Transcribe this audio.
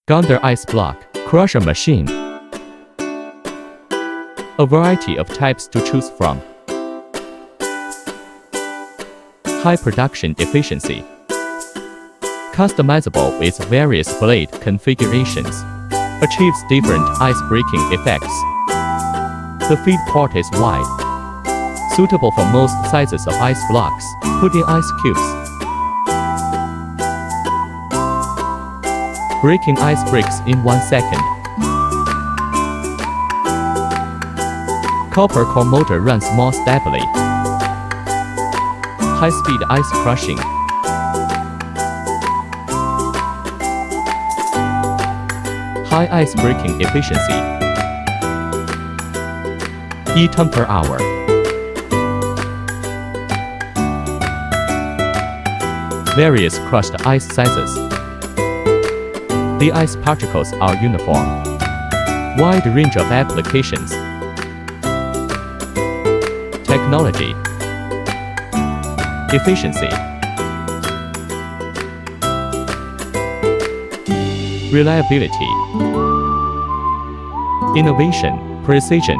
Gondor Ice Crusher machine. A variety of types to choose from. High production efficiency. Customizable with various blade configurations. Achieves different ice-breaking effects. The feed port is wide. Suitable for most sizes of ice blocks. Put in ice cubes. Breaking ice bricks in 1 second. Copper core motor runs more stably. High-speed ice crushing. High ice breaking efficiency. E-ton per hour. Various crushed ice sizes. The ice particles are uniform. Wide range of applications. Technology. Efficiency. Reliability. Innovation, precision.